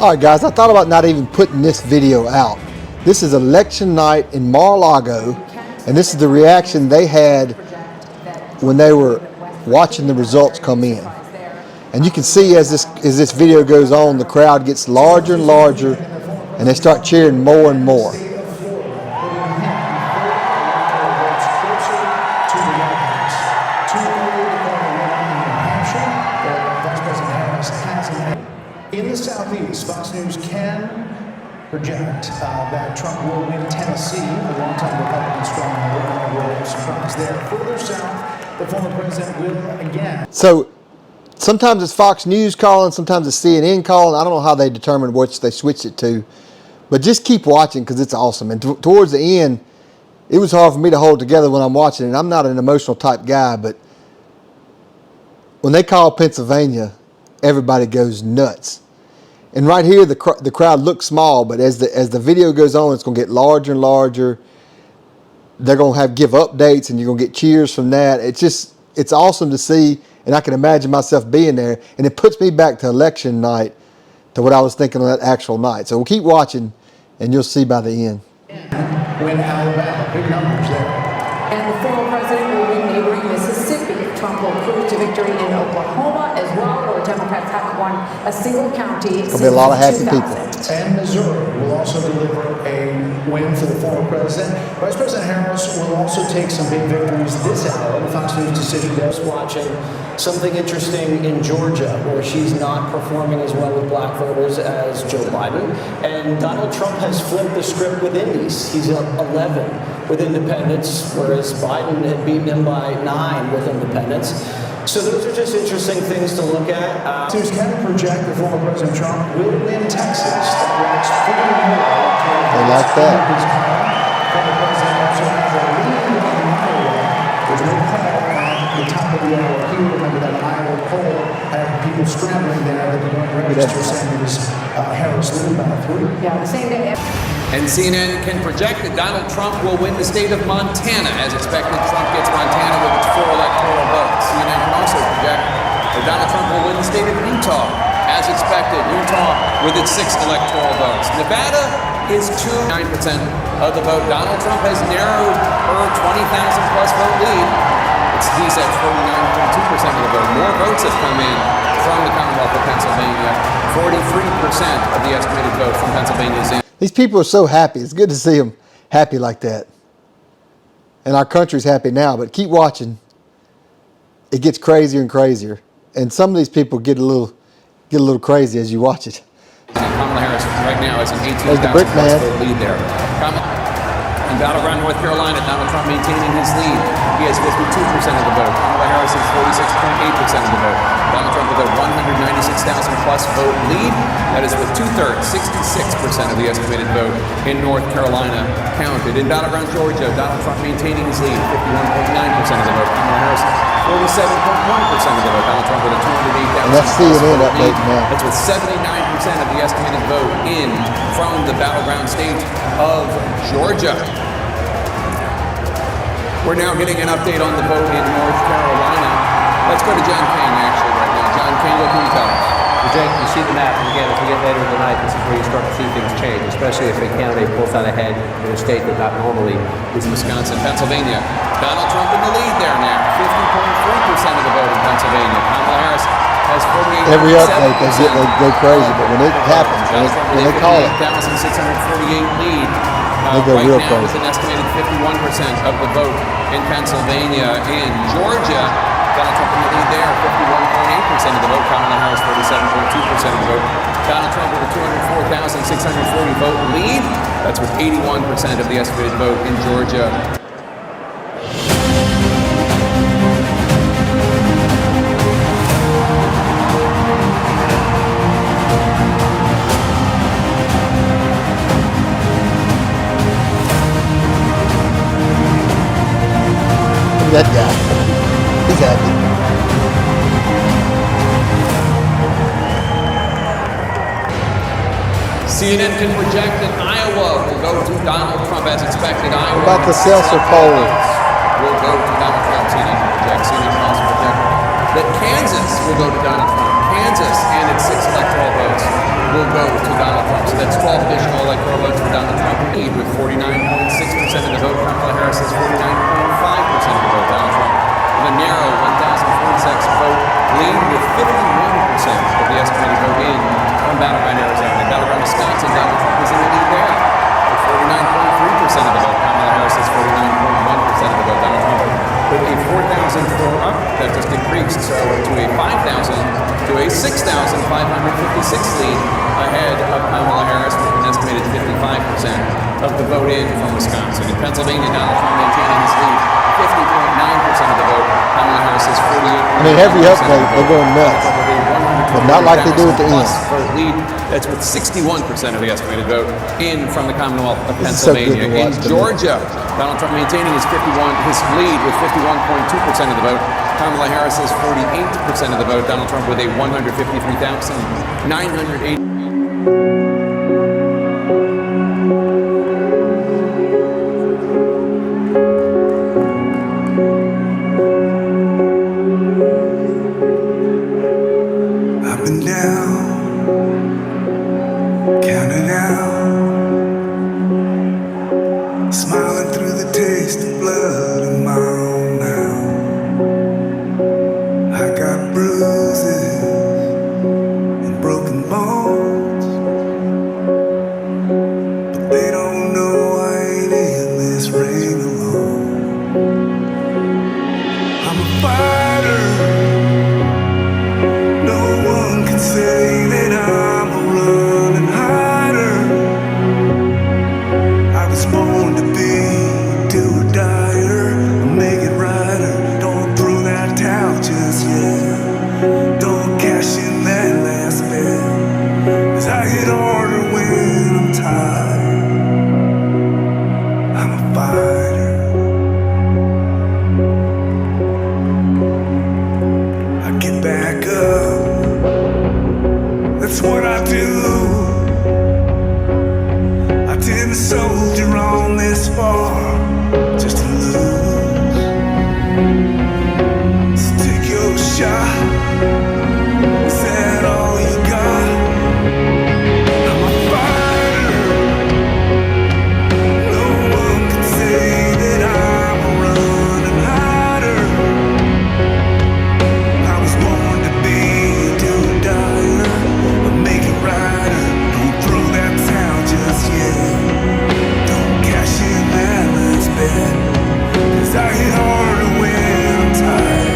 All right, guys, I thought about not even putting this video out. This is election night in Mar-a-Lago, and this is the reaction they had when they were watching the results come in. And you can see as this video goes on, the crowd gets larger and larger, and they start cheering more and more. In the Southeast, Fox News can project that Trump will win Tennessee. The longtime Republican stronghold will surprise there. Further south, the former president will again. So sometimes it's Fox News calling, sometimes it's CNN calling. I don't know how they determine which they switch it to. But just keep watching because it's awesome. And towards the end, it was hard for me to hold together when I'm watching it. I'm not an emotional type guy, but when they call Pennsylvania, everybody goes nuts. And right here, the crowd looks small, but as the video goes on, it's going to get larger and larger. They're going to give updates, and you're going to get cheers from that. It's awesome to see, and I can imagine myself being there. And it puts me back to election night, to what I was thinking on that actual night. So we'll keep watching, and you'll see by the end. Win Alabama, big numbers there. And the former president will win neighboring Mississippi. Trump will cruise to victory in Oklahoma as well, where Democrats haven't won a single county since 2000. There'll be a lot of happy people. And Missouri will also deliver a win for the former president. Vice President Harris will also take some big victories this hour. The Fox News decision goes watching something interesting in Georgia, where she's not performing as well with black voters as Joe Biden. And Donald Trump has flipped the script with indies. He's at 11 with independents, whereas Biden had beaten him by 9 with independents. So those are just interesting things to look at. News can project that former President Trump will win Texas. That ranks 40 more. They like that. Former President also has a lead in Iowa. There's no call at the top of the hour here. Remember that Iowa poll had people scrambling there that they don't register Sanders Harris lead by 3. Yeah, the same day. And CNN can project that Donald Trump will win the state of Montana. As expected, Trump gets Montana with its 4 electoral votes. CNN can also project that Donald Trump will win the state of Utah. As expected, Utah with its 6 electoral votes. Nevada is 9% of the vote. Donald Trump has narrowed her 20,000 plus vote lead. He's at 49.2% of the vote. More votes have come in from the Commonwealth of Pennsylvania. 43% of the estimated vote from Pennsylvania is in. These people are so happy. It's good to see them happy like that. And our country's happy now, but keep watching. It gets crazier and crazier. And some of these people get a little crazy as you watch it. Kamala Harris right now has an 18,000 vote lead there. In battleground North Carolina, Donald Trump maintaining his lead. He has 52% of the vote. Kamala Harris has 46.8% of the vote. Donald Trump with a 196,000 plus vote lead. That is with 2/3, 66% of the estimated vote in North Carolina counted. In battleground Georgia, Donald Trump maintaining his lead, 51.9% of the vote. Kamala Harris, 47.1% of the vote. Donald Trump with a 208,000. That's CNN update now. That's with 79% of the estimated vote in from the battleground state of Georgia. We're now getting an update on the vote in North Carolina. Let's go to John King actually right now. John King, what can you tell us? Jake, you see the map, and again, as we get later in the night, this is where you start to see things change, especially if a candidate pulls out ahead in a state that not normally is. Wisconsin, Pennsylvania. Donald Trump in the lead there now. 50.3% of the vote in Pennsylvania. Kamala Harris has 48%. Every update, they go crazy, but when it happens, when they call it, 1,648 lead. They go right real now crazy. with an estimated 51% of the vote in Pennsylvania. In Georgia, Donald Trump in the lead there, 51.8% of the vote. Kamala Harris, 47.2% of the vote. Donald Trump with a 204,640 vote lead. That's with 81% of the estimated vote in Georgia. that guy, he's happy. CNN can project that Iowa will go to Donald Trump as expected. Iowa What about the Seltzer poll? Will go to Donald Trump. CNN can project. CNN can also project that Kansas will go to Donald Trump. Kansas and its 6 electoral votes will go to Donald Trump. So that's 12 additional electoral votes for Donald Trump, lead with 49.6% of the vote. Kamala Harris has 49.5% of the vote. Donald Trump with a narrow 1,046 vote lead with 51% of the estimated vote in from battleground Arizona. In battleground Wisconsin, Donald Trump is in the lead there with 49.3% of the vote. Kamala Harris has 49.1% of the vote. Donald Trump with a 4,004 up, that just increased to a 5,000 to a 6,556 lead ahead of Kamala Harris with an estimated 55% of the vote in from Wisconsin. In Pennsylvania, Donald Trump maintaining his lead, 50.9% of the vote. Kamala Harris is 48. I mean, heavy update, they're going nuts. But not like they do at the end. Vote lead, that's with 61% of the estimated vote in from the Commonwealth of This is so good Pennsylvania. to watch, In to me. Georgia, Donald Trump maintaining his lead with 51.2% of the vote. Kamala Harris has 48% of the vote. Donald Trump with a 153,980. Up and down, counting out, smiling through the taste of blood in my own mouth. I got bruises and broken bones, but they don't know I ain't in this ring alone. I'm a fighter. No one can say that I'm a running hider. I was born to be a do-or-dyer, a make-it-righter. Don't throw that towel just yet. Don't cash in that last bet, 'cause I hit harder when I'm tired. I'm a fighter. I get back up. That's what I do. I didn't soldier on this far just to lose. So take your shot. Is that all you got? I'm a fighter. No one can say that I'm a running hider. I was born to be a do-or-dyer, a make-it-righter. Don't throw that towel just yet. Don't cash in that last bet, 'cause I hit harder when I'm tired.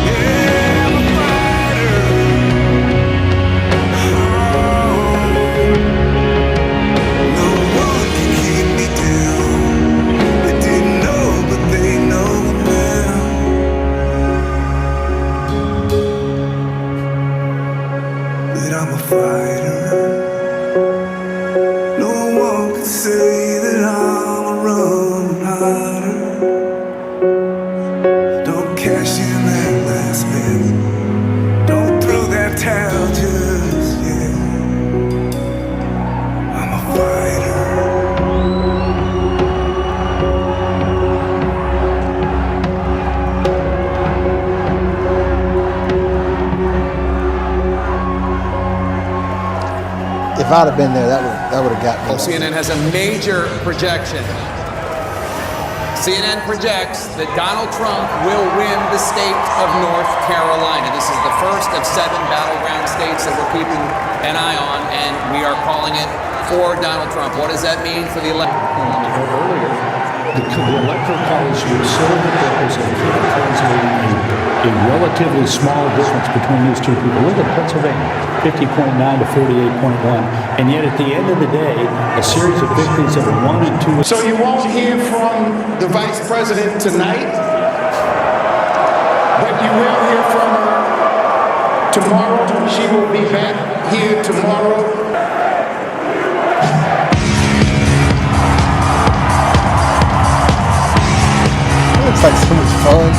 Yeah, I'm a fighter. Oh, no one can keep me down. They didn't know, but they know now. That I'm a fighter. No one can say that I'm a running hider. Don't cash in that last bet. Don't throw that towel just yet. I'm a fighter. If I'd have been there, that would have got me. CNN has a major projection. CNN projects that Donald Trump will win the state of North Carolina. This is the first of 7 battleground states that we're keeping an eye on, and we are calling it for Donald Trump. What does that mean for the election? Earlier, the electoral college would serve the purpose of translating a relatively small difference between these two people. Look at Pennsylvania, 50.9 to 48.1, and yet at the end of the day, a series of victories that are 1 and 2. So you won't hear from the vice president tonight, but you will hear from her tomorrow. She will be back here tomorrow. Looks like so much fun.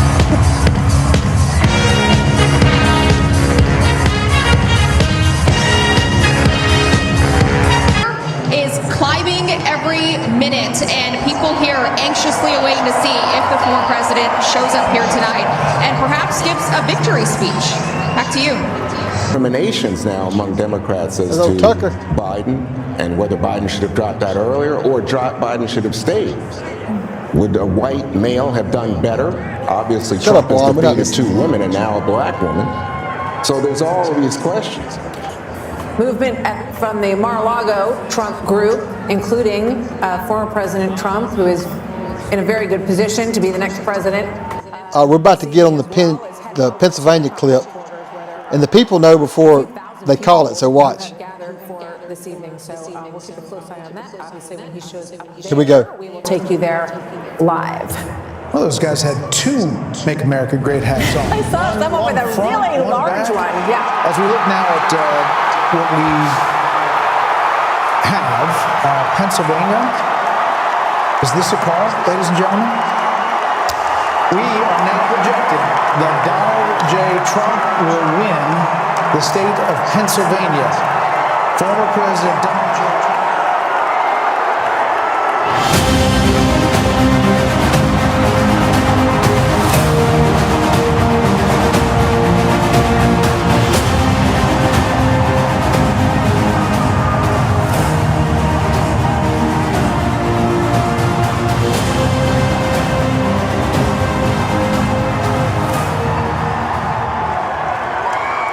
Is climbing every minute, and people here are anxiously awaiting to see if the former president shows up here tonight and perhaps gives a victory speech. Back to you. Discriminations now among Democrats as Hello, to Tucker. Biden and whether Biden should have dropped out earlier or Biden should have stayed. Would a white male have done better? Obviously, Shut Trump up, has Juan. We're not defeated two women and now a black woman. So there's all of these questions. Movement from the Mar-a-Lago Trump group, including former President Trump, who is in a very good position to be the next president. We're about to get on the Pennsylvania clip, and the people know before they call it, so watch. Gathered for this evening, so we'll keep a close eye on that. Obviously, when he shows up, Here we go. we will take you there live. Well, those guys had two Make America Great hats on. I saw someone with a front, really large back. one. Yeah. As we look now at what we have, Pennsylvania. Is this a call, ladies and gentlemen? We are now projecting that Donald J. Trump will win the state of Pennsylvania. Former President Donald J. Trump.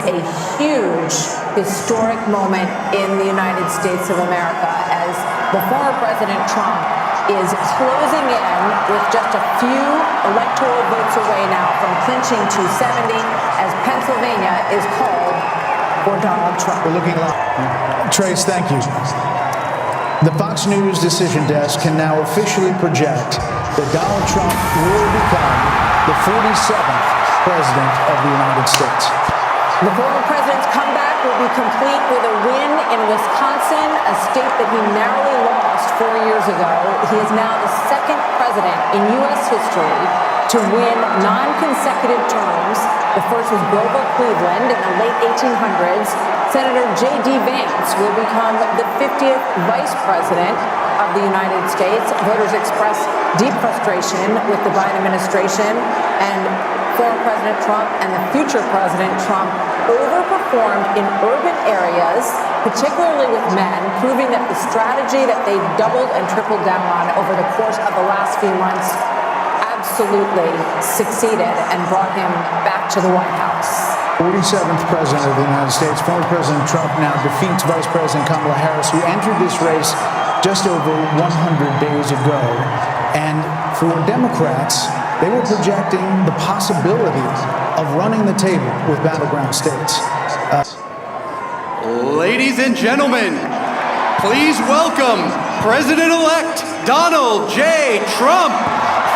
A huge historic moment in the United States of America as the former President Trump is closing in with just a few electoral votes away now from clinching 270 as Pennsylvania is called for Donald Trump. We're looking live. Trace, thank you. The Fox News decision desk can now officially project that Donald Trump will become the 47th President of the United States. The former president's comeback will be complete with a win in Wisconsin, a state that he narrowly lost 4 years ago. He is now the second president in U.S. history to win non-consecutive terms. The first was Grover Cleveland in the late 1800s. Senator J.D. Vance will become the 50th vice president of the United States. Voters express deep frustration with the Biden administration, and former President Trump and the future President Trump overperformed in urban areas, particularly with men, proving that the strategy that they doubled and tripled down on over the course of the last few months absolutely succeeded and brought him back to the White House. 47th President of the United States, former President Trump now defeats Vice President Kamala Harris, who entered this race just over 100 days ago. And for Democrats, they were projecting the possibility of running the table with battleground states. Ladies and gentlemen, please welcome President-elect Donald J. Trump,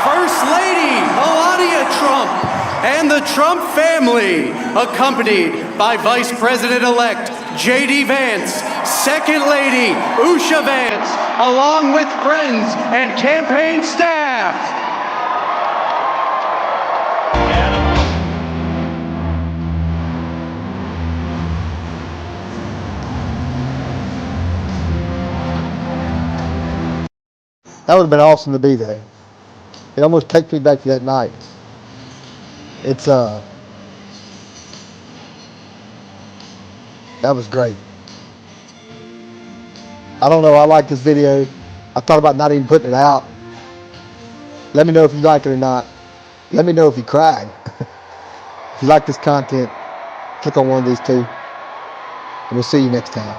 First Lady Melania Trump, and the Trump family, accompanied by Vice President-elect J.D. Vance, Second Lady Usha Vance, along with friends and campaign staff. That would have been awesome to be there. It almost takes me back to that night. It's that was great. I don't know, I like this video. I thought about not even putting it out. Let me know if you like it or not. Let me know if you cried. If you like this content, click on one of these two. And we'll see you next time.